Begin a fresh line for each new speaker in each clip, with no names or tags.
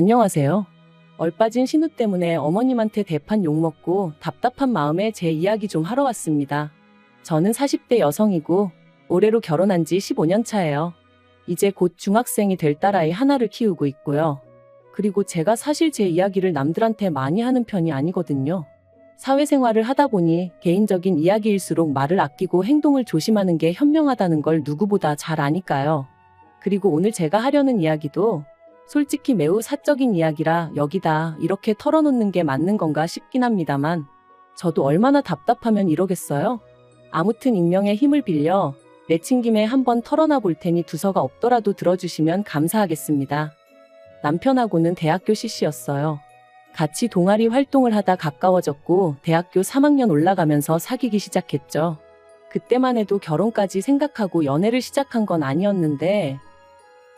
안녕하세요. 얼빠진 신우 때문에 어머님한테 대판 욕먹고 답답한 마음에 제 이야기 좀 하러 왔습니다. 저는 40대 여성이고 올해로 결혼한 지 15년 차예요. 이제 곧 중학생이 될 딸아이 하나를 키우고 있고요. 그리고 제가 사실 제 이야기를 남들한테 많이 하는 편이 아니거든요. 사회생활을 하다 보니 개인적인 이야기일수록 말을 아끼고 행동을 조심하는 게 현명하다는 걸 누구보다 잘 아니까요. 그리고 오늘 제가 하려는 이야기도 솔직히 매우 사적인 이야기라 여기다 이렇게 털어놓는 게 맞는 건가 싶긴 합니다만 저도 얼마나 답답하면 이러겠어요? 아무튼 익명의 힘을 빌려 내친 김에 한번 털어놔 볼 테니 두서가 없더라도 들어주시면 감사하겠습니다. 남편하고는 대학교 CC였어요. 같이 동아리 활동을 하다 가까워졌고 대학교 3학년 올라가면서 사귀기 시작했죠. 그때만 해도 결혼까지 생각하고 연애를 시작한 건 아니었는데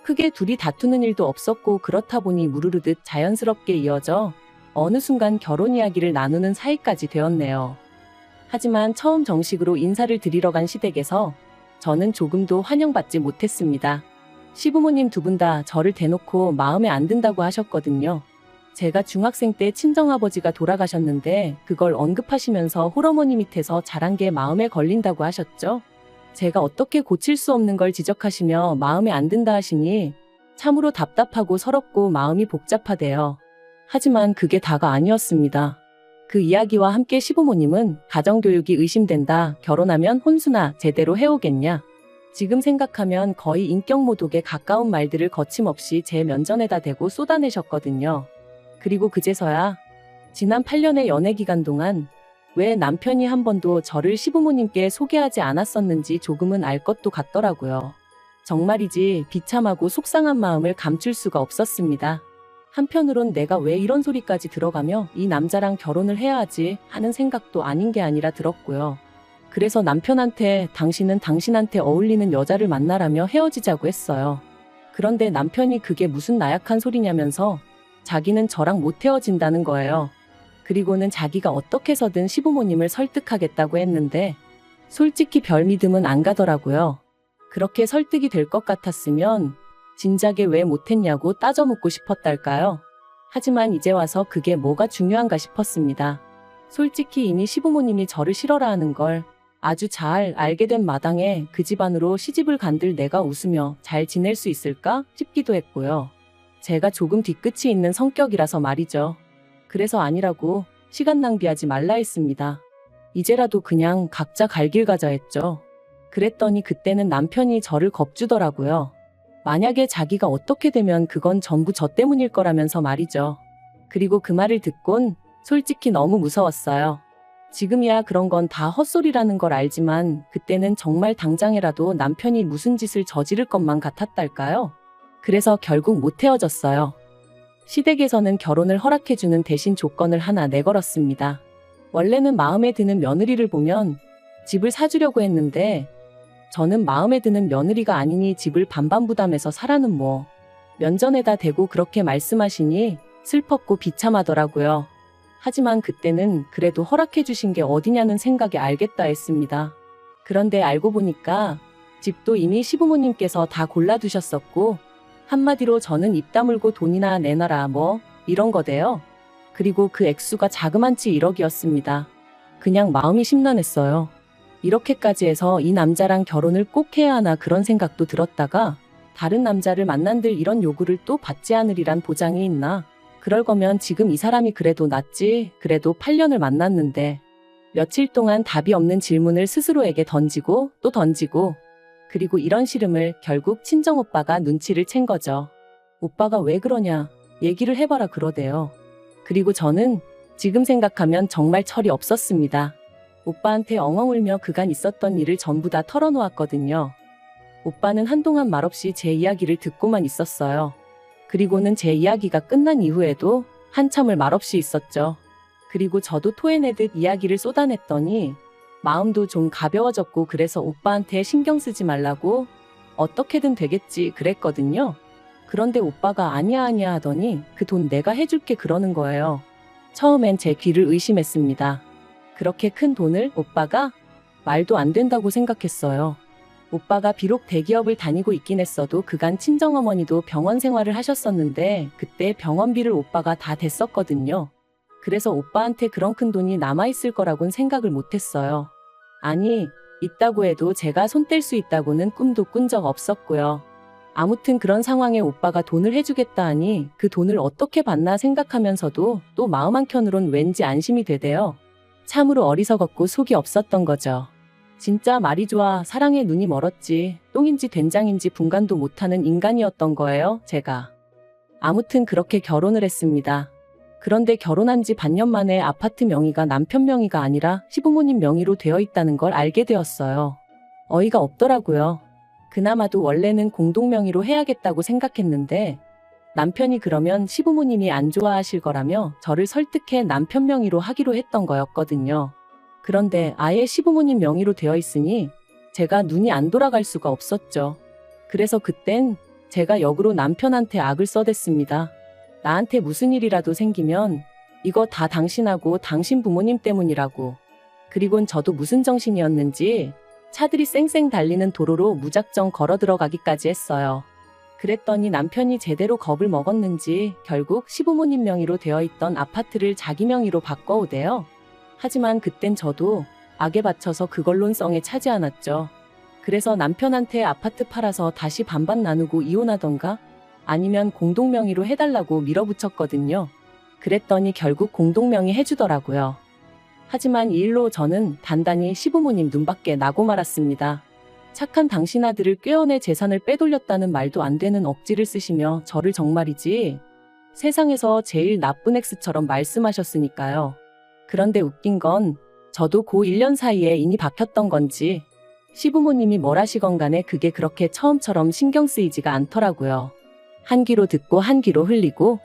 크게 둘이 다투는 일도 없었고 그렇다 보니 무르르듯 자연스럽게 이어져 어느 순간 결혼 이야기를 나누는 사이까지 되었네요. 하지만 처음 정식으로 인사를 드리러 간 시댁에서 저는 조금도 환영받지 못했습니다. 시부모님 두 분 다 저를 대놓고 마음에 안 든다고 하셨거든요. 제가 중학생 때 친정아버지가 돌아가셨는데 그걸 언급하시면서 홀어머니 밑에서 자란 게 마음에 걸린다고 하셨죠. 제가 어떻게 고칠 수 없는 걸 지적하시며 마음에 안 든다 하시니 참으로 답답하고 서럽고 마음이 복잡하대요. 하지만 그게 다가 아니었습니다. 그 이야기와 함께 시부모님은 가정교육이 의심된다. 결혼하면 혼수나 제대로 해오겠냐. 지금 생각하면 거의 인격모독에 가까운 말들을 거침없이 제 면전에다 대고 쏟아내셨거든요. 그리고 그제서야 지난 8년의 연애 기간 동안 왜 남편이 한 번도 저를 시부모님께 소개하지 않았었는지 조금은 알 것도 같더라고요. 정말이지 비참하고 속상한 마음을 감출 수가 없었습니다. 한편으론 내가 왜 이런 소리까지 들어가며 이 남자랑 결혼을 해야 하지 하는 생각도 아닌 게 아니라 들었고요. 그래서 남편한테 당신은 당신한테 어울리는 여자를 만나라며 헤어지자고 했어요. 그런데 남편이 그게 무슨 나약한 소리냐면서 자기는 저랑 못 헤어진다는 거예요. 그리고는 자기가 어떻게 해서든 시부모님을 설득하겠다고 했는데 솔직히 별 믿음은 안 가더라고요. 그렇게 설득이 될 것 같았으면 진작에 왜 못했냐고 따져 묻고 싶었달까요? 하지만 이제 와서 그게 뭐가 중요한가 싶었습니다. 솔직히 이미 시부모님이 저를 싫어라 하는 걸 아주 잘 알게 된 마당에 그 집안으로 시집을 간들 내가 웃으며 잘 지낼 수 있을까 싶기도 했고요. 제가 조금 뒤끝이 있는 성격이라서 말이죠. 그래서 아니라고 시간 낭비하지 말라 했습니다. 이제라도 그냥 각자 갈 길 가자 했죠. 그랬더니 그때는 남편이 저를 겁주더라고요. 만약에 자기가 어떻게 되면 그건 전부 저 때문일 거라면서 말이죠. 그리고 그 말을 듣곤 솔직히 너무 무서웠어요. 지금이야 그런 건 다 헛소리라는 걸 알지만 그때는 정말 당장이라도 남편이 무슨 짓을 저지를 것만 같았달까요? 그래서 결국 못 헤어졌어요. 시댁에서는 결혼을 허락해주는 대신 조건을 하나 내걸었습니다. 원래는 마음에 드는 며느리를 보면 집을 사주려고 했는데 저는 마음에 드는 며느리가 아니니 집을 반반 부담해서 사라는 뭐 면전에다 대고 그렇게 말씀하시니 슬펐고 비참하더라고요. 하지만 그때는 그래도 허락해 주신 게 어디냐는 생각에 알겠다 했습니다. 그런데 알고 보니까 집도 이미 시부모님께서 다 골라두셨었고 한마디로 저는 입 다물고 돈이나 내놔라 뭐 이런 거대요. 그리고 그 액수가 자그만치 1억이었습니다. 그냥 마음이 심란했어요. 이렇게까지 해서 이 남자랑 결혼을 꼭 해야 하나 그런 생각도 들었다가 다른 남자를 만난들 이런 요구를 또 받지 않으리란 보장이 있나? 그럴 거면 지금 이 사람이 그래도 낫지. 그래도 8년을 만났는데 며칠 동안 답이 없는 질문을 스스로에게 던지고 또 던지고 그리고 이런 시름을 결국 친정오빠가 눈치를 챈 거죠. 오빠가 왜 그러냐 얘기를 해봐라 그러대요. 그리고 저는 지금 생각하면 정말 철이 없었습니다. 오빠한테 엉엉 울며 그간 있었던 일을 전부 다 털어놓았거든요. 오빠는 한동안 말없이 제 이야기를 듣고만 있었어요. 그리고는 제 이야기가 끝난 이후에도 한참을 말없이 있었죠. 그리고 저도 토해내듯 이야기를 쏟아냈더니 마음도 좀 가벼워졌고 그래서 오빠한테 신경 쓰지 말라고 어떻게든 되겠지 그랬거든요. 그런데 오빠가 아니야 하더니 그 돈 내가 해줄게 그러는 거예요. 처음엔 제 귀를 의심했습니다. 그렇게 큰 돈을 오빠가 말도 안 된다고 생각했어요. 오빠가 비록 대기업을 다니고 있긴 했어도 그간 친정어머니도 병원 생활을 하셨었는데 그때 병원비를 오빠가 다 댔었거든요. 그래서 오빠한테 그런 큰 돈이 남아있을 거라고는 생각을 못했어요. 아니, 있다고 해도 제가 손 뗄 수 있다고는 꿈도 꾼 적 없었고요. 아무튼 그런 상황에 오빠가 돈을 해주겠다 하니 그 돈을 어떻게 받나 생각하면서도 또 마음 한켠으론 왠지 안심이 되대요. 참으로 어리석었고 속이 없었던 거죠. 진짜 말이 좋아 사랑에 눈이 멀었지 똥인지 된장인지 분간도 못하는 인간이었던 거예요, 제가. 아무튼 그렇게 결혼을 했습니다. 그런데 결혼한 지 반년 만에 아파트 명의가 남편 명의가 아니라 시부모님 명의로 되어 있다는 걸 알게 되었어요. 어이가 없더라고요. 그나마도 원래는 공동 명의로 해야겠다고 생각했는데 남편이 그러면 시부모님이 안 좋아하실 거라며 저를 설득해 남편 명의로 하기로 했던 거였거든요. 그런데 아예 시부모님 명의로 되어 있으니 제가 눈이 안 돌아갈 수가 없었죠. 그래서 그땐 제가 역으로 남편한테 악을 써댔습니다. 나한테 무슨 일이라도 생기면 이거 다 당신하고 당신 부모님 때문이라고. 그리곤 저도 무슨 정신이었는지 차들이 쌩쌩 달리는 도로로 무작정 걸어 들어가기까지 했어요. 그랬더니 남편이 제대로 겁을 먹었는지 결국 시부모님 명의로 되어 있던 아파트를 자기 명의로 바꿔오대요. 하지만 그땐 저도 악에 받쳐서 그걸론 썽에 차지 않았죠. 그래서 남편한테 아파트 팔아서 다시 반반 나누고 이혼하던가 아니면 공동명의로 해달라고 밀어붙였거든요. 그랬더니 결국 공동명의 해주더라고요. 하지만 이 일로 저는 단단히 시부모님 눈밖에 나고 말았습니다. 착한 당신 아들을 꾀어내 재산을 빼돌렸다는 말도 안 되는 억지를 쓰시며 저를 정말이지 세상에서 제일 나쁜 X처럼 말씀하셨으니까요. 그런데 웃긴 건 저도 고 1년 사이에 인이 박혔던 건지 시부모님이 뭘 하시건 간에 그게 그렇게 처음처럼 신경 쓰이지가 않더라고요. 한 귀로 듣고 한 귀로 흘리고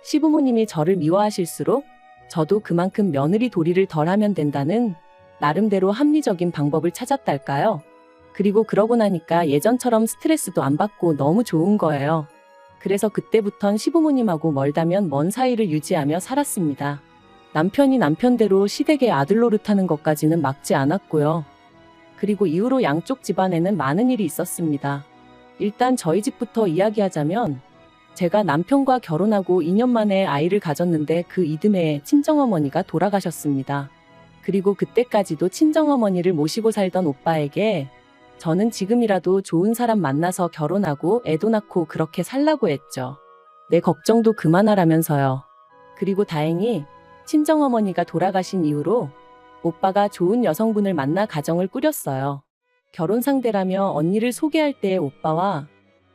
시부모님이 저를 미워하실수록 저도 그만큼 며느리 도리를 덜 하면 된다는 나름대로 합리적인 방법을 찾았달까요? 그리고 그러고 나니까 예전처럼 스트레스도 안 받고 너무 좋은 거예요. 그래서 그때부턴 시부모님하고 멀다면 먼 사이를 유지하며 살았습니다. 남편이 남편대로 시댁의 아들 노릇하는 것까지는 막지 않았고요. 그리고 이후로 양쪽 집안에는 많은 일이 있었습니다. 일단 저희 집부터 이야기하자면 제가 남편과 결혼하고 2년 만에 아이를 가졌는데 그 이듬해에 친정어머니가 돌아가셨습니다. 그리고 그때까지도 친정어머니를 모시고 살던 오빠에게 저는 지금이라도 좋은 사람 만나서 결혼하고 애도 낳고 그렇게 살라고 했죠. 내 걱정도 그만하라면서요. 그리고 다행히 친정어머니가 돌아가신 이후로 오빠가 좋은 여성분을 만나 가정을 꾸렸어요. 결혼 상대라며 언니를 소개할 때의 오빠와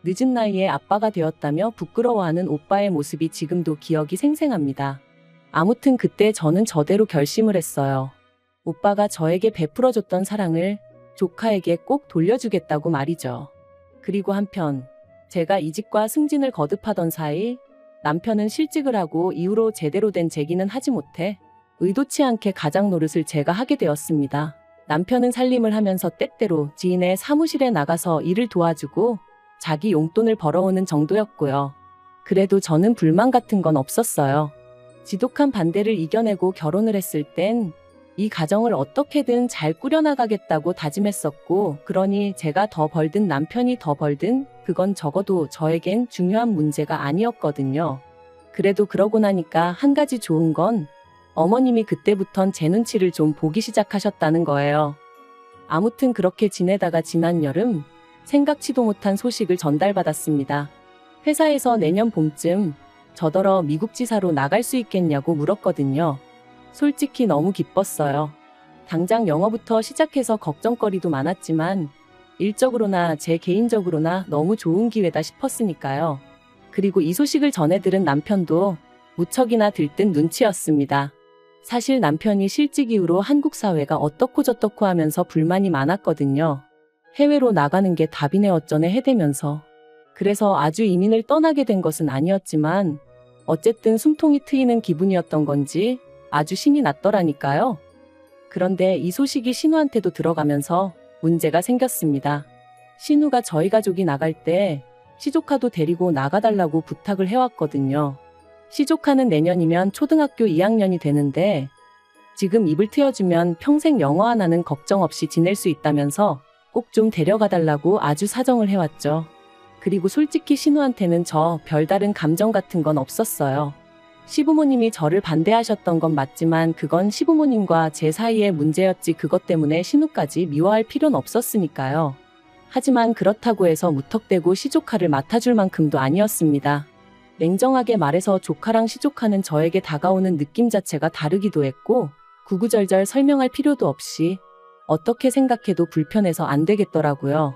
늦은 나이에 아빠가 되었다며 부끄러워하는 오빠의 모습이 지금도 기억이 생생합니다. 아무튼 그때 저는 저대로 결심을 했어요. 오빠가 저에게 베풀어줬던 사랑을 조카에게 꼭 돌려주겠다고 말이죠. 그리고 한편 제가 이직과 승진을 거듭하던 사이 남편은 실직을 하고 이후로 제대로 된 재기는 하지 못해 의도치 않게 가장 노릇을 제가 하게 되었습니다. 남편은 살림을 하면서 때때로 지인의 사무실에 나가서 일을 도와주고 자기 용돈을 벌어오는 정도였고요. 그래도 저는 불만 같은 건 없었어요. 지독한 반대를 이겨내고 결혼을 했을 땐 이 가정을 어떻게든 잘 꾸려나가겠다고 다짐했었고, 그러니 제가 더 벌든 남편이 더 벌든 그건 적어도 저에겐 중요한 문제가 아니었거든요. 그래도 그러고 나니까 한 가지 좋은 건 어머님이 그때부턴 제 눈치를 좀 보기 시작하셨다는 거예요. 아무튼 그렇게 지내다가 지난 여름 생각지도 못한 소식을 전달받았습니다. 회사에서 내년 봄쯤 저더러 미국 지사로 나갈 수 있겠냐고 물었거든요. 솔직히 너무 기뻤어요. 당장 영어부터 시작해서 걱정거리도 많았지만 일적으로나 제 개인적으로나 너무 좋은 기회다 싶었으니까요. 그리고 이 소식을 전해 들은 남편도 무척이나 들뜬 눈치였습니다. 사실 남편이 실직 이후로 한국 사회가 어떻고 저떻고 하면서 불만이 많았거든요. 해외로 나가는 게 답이네 어쩌네 해대면서. 그래서 아주 이민을 떠나게 된 것은 아니었지만 어쨌든 숨통이 트이는 기분이었던 건지 아주 신이 났더라니까요. 그런데 이 소식이 신우한테도 들어가면서 문제가 생겼습니다. 신우가 저희 가족이 나갈 때 시조카도 데리고 나가달라고 부탁을 해왔거든요. 시조카는 내년이면 초등학교 2학년이 되는데 지금 입을 트여주면 평생 영어 하나는 걱정 없이 지낼 수 있다면서 꼭 좀 데려가 달라고 아주 사정을 해왔죠. 그리고 솔직히 신우한테는 저 별다른 감정 같은 건 없었어요. 시부모님이 저를 반대하셨던 건 맞지만 그건 시부모님과 제 사이의 문제였지 그것 때문에 신우까지 미워할 필요는 없었으니까요. 하지만 그렇다고 해서 무턱대고 시조카를 맡아줄 만큼도 아니었습니다. 냉정하게 말해서 조카랑 시조카는 저에게 다가오는 느낌 자체가 다르기도 했고 구구절절 설명할 필요도 없이 어떻게 생각해도 불편해서 안 되겠더라고요.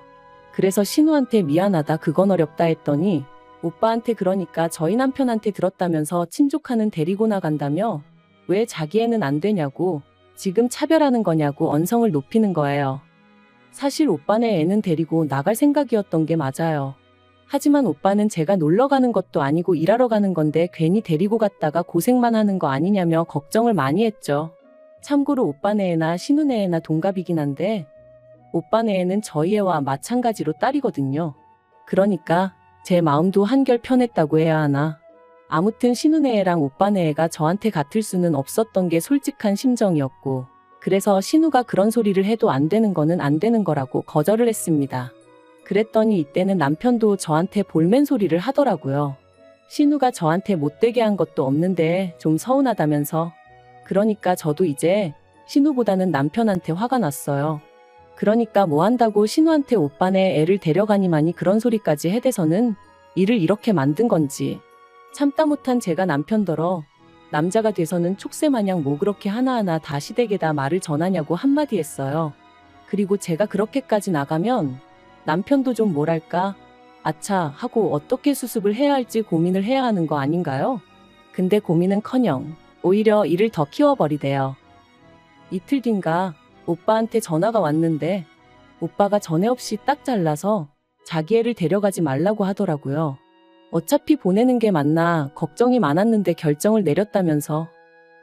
그래서 신우한테 미안하다 그건 어렵다 했더니 오빠한테 그러니까 저희 남편한테 들었다면서 친조카는 데리고 나간다며 왜 자기 애는 안 되냐고 지금 차별하는 거냐고 언성을 높이는 거예요. 사실 오빠네 애는 데리고 나갈 생각이었던 게 맞아요. 하지만 오빠는 제가 놀러 가는 것도 아니고 일하러 가는 건데 괜히 데리고 갔다가 고생만 하는 거 아니냐며 걱정을 많이 했죠. 참고로 오빠네 애나 신우네 애나 동갑이긴 한데 오빠네 애는 저희 애와 마찬가지로 딸이거든요. 그러니까 제 마음도 한결 편했다고 해야 하나. 아무튼 신우네 애랑 오빠네 애가 저한테 같을 수는 없었던 게 솔직한 심정이었고 그래서 신우가 그런 소리를 해도 안 되는 거는 안 되는 거라고 거절을 했습니다. 그랬더니 이때는 남편도 저한테 볼멘 소리를 하더라고요. 신우가 저한테 못되게 한 것도 없는데 좀 서운하다면서. 그러니까 저도 이제 신우보다는 남편한테 화가 났어요. 그러니까 뭐 한다고 신우한테 오빠네 애를 데려가니마니 그런 소리까지 해대서는 일을 이렇게 만든 건지. 참다 못한 제가 남편더러 남자가 돼서는 촉새마냥 뭐 그렇게 하나하나 다 시댁에다 말을 전하냐고 한마디 했어요. 그리고 제가 그렇게까지 나가면 남편도 좀 뭐랄까 아차 하고 어떻게 수습을 해야 할지 고민을 해야 하는 거 아닌가요? 근데 고민은커녕 오히려 일을 더 키워버리대요. 이틀 뒤인가 오빠한테 전화가 왔는데 오빠가 전에 없이 딱 잘라서 자기 애를 데려가지 말라고 하더라고요. 어차피 보내는 게 맞나 걱정이 많았는데 결정을 내렸다면서.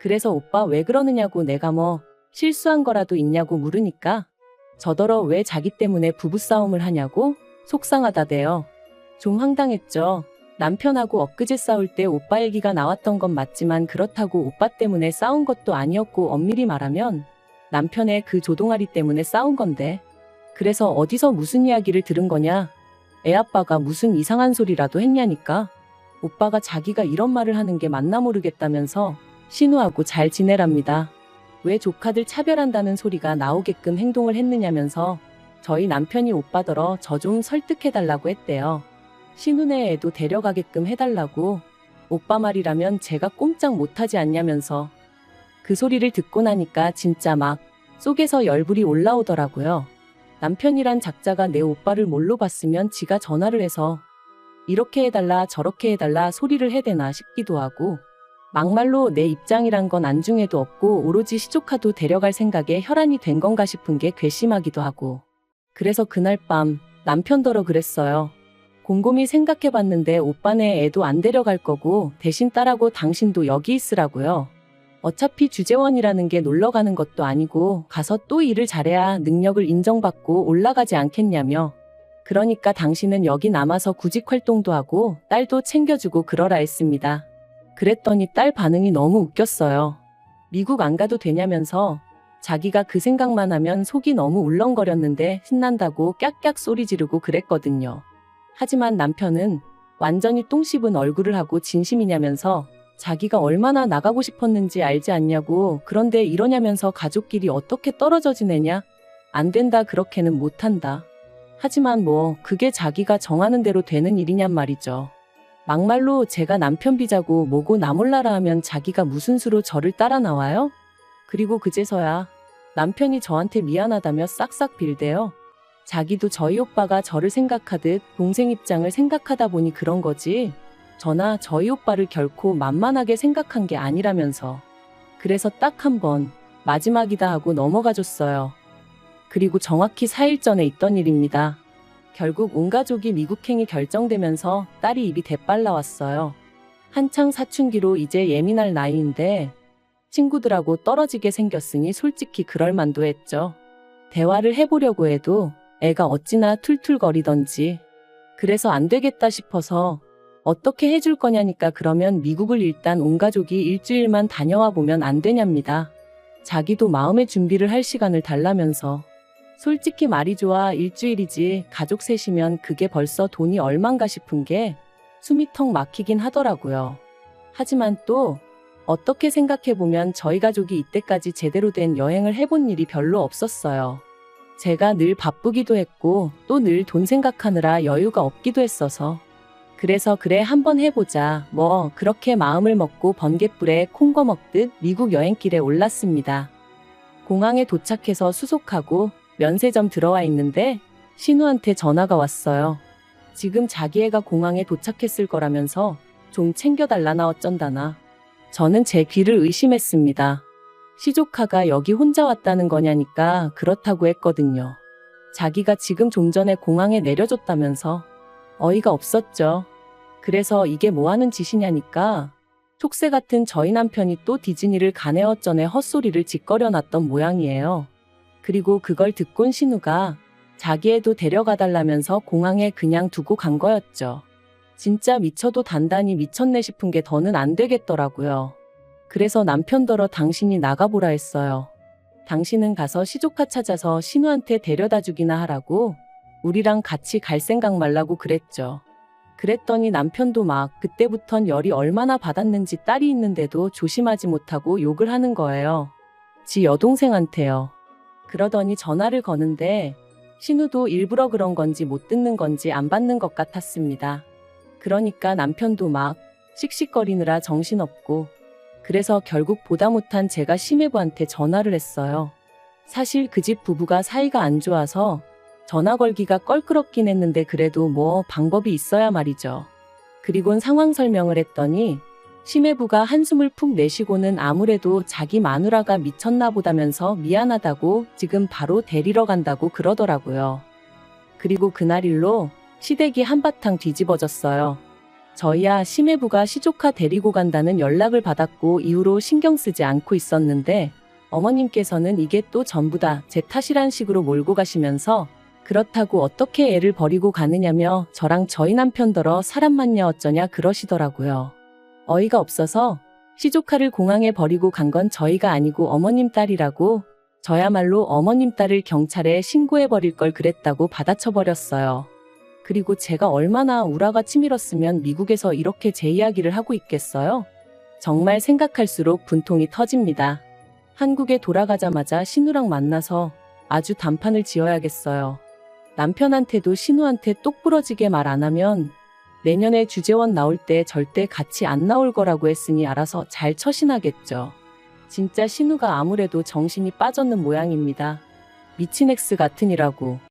그래서 오빠 왜 그러느냐고 내가 뭐 실수한 거라도 있냐고 물으니까 저더러 왜 자기 때문에 부부싸움을 하냐고 속상하다대요. 좀 황당했죠. 남편하고 엊그제 싸울 때 오빠 얘기가 나왔던 건 맞지만 그렇다고 오빠 때문에 싸운 것도 아니었고 엄밀히 말하면 남편의 그 조동아리 때문에 싸운 건데. 그래서 어디서 무슨 이야기를 들은 거냐. 애아빠가 무슨 이상한 소리라도 했냐니까. 오빠가 자기가 이런 말을 하는 게 맞나 모르겠다면서 신우하고 잘 지내랍니다. 왜 조카들 차별한다는 소리가 나오게끔 행동을 했느냐면서 저희 남편이 오빠더러 저 좀 설득해달라고 했대요. 신우네 애도 데려가게끔 해달라고. 오빠 말이라면 제가 꼼짝 못하지 않냐면서. 그 소리를 듣고 나니까 진짜 막 속에서 열불이 올라오더라고요. 남편이란 작자가 내 오빠를 뭘로 봤으면 지가 전화를 해서 이렇게 해달라 저렇게 해달라 소리를 해대나 싶기도 하고 막말로 내 입장이란 건 안중에도 없고 오로지 시조카도 데려갈 생각에 혈안이 된 건가 싶은 게 괘씸하기도 하고. 그래서 그날 밤 남편더러 그랬어요. 곰곰이 생각해봤는데 오빠네 애도 안 데려갈 거고 대신 딸하고 당신도 여기 있으라고요. 어차피 주재원이라는 게 놀러가는 것도 아니고 가서 또 일을 잘해야 능력을 인정받고 올라가지 않겠냐며. 그러니까 당신은 여기 남아서 구직 활동도 하고 딸도 챙겨주고 그러라 했습니다. 그랬더니 딸 반응이 너무 웃겼어요. 미국 안 가도 되냐면서 자기가 그 생각만 하면 속이 너무 울렁거렸는데 신난다고 깍깍 소리 지르고 그랬거든요. 하지만 남편은 완전히 똥 씹은 얼굴을 하고 진심이냐면서 자기가 얼마나 나가고 싶었는지 알지 않냐고. 그런데 이러냐면서 가족끼리 어떻게 떨어져 지내냐. 안 된다 그렇게는 못한다. 하지만 뭐 그게 자기가 정하는 대로 되는 일이냔 말이죠. 막말로 제가 남편 비자고 뭐고 나 몰라라 하면 자기가 무슨 수로 저를 따라 나와요? 그리고 그제서야 남편이 저한테 미안하다며 싹싹 빌대요. 자기도 저희 오빠가 저를 생각하듯 동생 입장을 생각하다 보니 그런 거지. 저나 저희 오빠를 결코 만만하게 생각한 게 아니라면서. 그래서 딱 한 번 마지막이다 하고 넘어가줬어요. 그리고 정확히 4일 전에 있던 일입니다. 결국 온 가족이 미국행이 결정되면서 딸이 입이 대빨 나왔어요. 한창 사춘기로 이제 예민할 나이인데 친구들하고 떨어지게 생겼으니 솔직히 그럴 만도 했죠. 대화를 해보려고 해도 애가 어찌나 툴툴거리던지. 그래서 안 되겠다 싶어서 어떻게 해줄 거냐니까 그러면 미국을 일단 온 가족이 일주일만 다녀와 보면 안 되냐입니다. 자기도 마음의 준비를 할 시간을 달라면서. 솔직히 말이 좋아 일주일이지 가족 셋이면 그게 벌써 돈이 얼만가 싶은 게 숨이 턱 막히긴 하더라고요. 하지만 또 어떻게 생각해보면 저희 가족이 이때까지 제대로 된 여행을 해본 일이 별로 없었어요. 제가 늘 바쁘기도 했고 또 늘 돈 생각하느라 여유가 없기도 했어서 그래서 그래 한번 해보자 뭐 그렇게 마음을 먹고 번갯불에 콩거 먹듯 미국 여행길에 올랐습니다. 공항에 도착해서 수속하고 면세점 들어와 있는데 신우한테 전화가 왔어요. 지금 자기 애가 공항에 도착했을 거라면서 좀 챙겨달라나 어쩐다나. 저는 제 귀를 의심했습니다. 시조카가 여기 혼자 왔다는 거냐니까 그렇다고 했거든요. 자기가 지금 좀 전에 공항에 내려줬다면서. 어이가 없었죠. 그래서 이게 뭐 하는 짓이냐니까 촉새 같은 저희 남편이 또 디즈니를 가네 어쩌네 헛소리를 짓거려 놨던 모양이에요. 그리고 그걸 듣곤 신우가 자기 애도 데려가달라면서 공항에 그냥 두고 간 거였죠. 진짜 미쳐도 단단히 미쳤네 싶은 게 더는 안 되겠더라고요. 그래서 남편더러 당신이 나가보라 했어요. 당신은 가서 시조카 찾아서 신우한테 데려다 주기나 하라고 우리랑 같이 갈 생각 말라고 그랬죠. 그랬더니 남편도 막 그때부턴 열이 얼마나 받았는지 딸이 있는데도 조심하지 못하고 욕을 하는 거예요. 지 여동생한테요. 그러더니 전화를 거는데 신우도 일부러 그런 건지 못 듣는 건지 안 받는 것 같았습니다. 그러니까 남편도 막 씩씩거리느라 정신없고 그래서 결국 보다 못한 제가 심해부한테 전화를 했어요. 사실 그 집 부부가 사이가 안 좋아서 전화 걸기가 껄끄럽긴 했는데 그래도 뭐 방법이 있어야 말이죠. 그리곤 상황 설명을 했더니 심해부가 한숨을 푹 내쉬고는 아무래도 자기 마누라가 미쳤나 보다면서 미안하다고 지금 바로 데리러 간다고 그러더라고요. 그리고 그날 일로 시댁이 한바탕 뒤집어졌어요. 저희야 심해부가 시조카 데리고 간다는 연락을 받았고 이후로 신경 쓰지 않고 있었는데 어머님께서는 이게 또 전부 다 제 탓이란 식으로 몰고 가시면서 그렇다고 어떻게 애를 버리고 가느냐며 저랑 저희 남편더러 사람 맞냐 어쩌냐 그러시더라고요. 어이가 없어서 시조카를 공항에 버리고 간 건 저희가 아니고 어머님 딸이라고 저야말로 어머님 딸을 경찰에 신고해버릴 걸 그랬다고 받아쳐버렸어요. 그리고 제가 얼마나 우라가 치밀었으면 미국에서 이렇게 제 이야기를 하고 있겠어요? 정말 생각할수록 분통이 터집니다. 한국에 돌아가자마자 신우랑 만나서 아주 단판을 지어야겠어요. 남편한테도 신우한테 똑부러지게 말 안 하면 내년에 주재원 나올 때 절대 같이 안 나올 거라고 했으니 알아서 잘 처신하겠죠. 진짜 신우가 아무래도 정신이 빠졌는 모양입니다. 미친 엑스 같으니라고.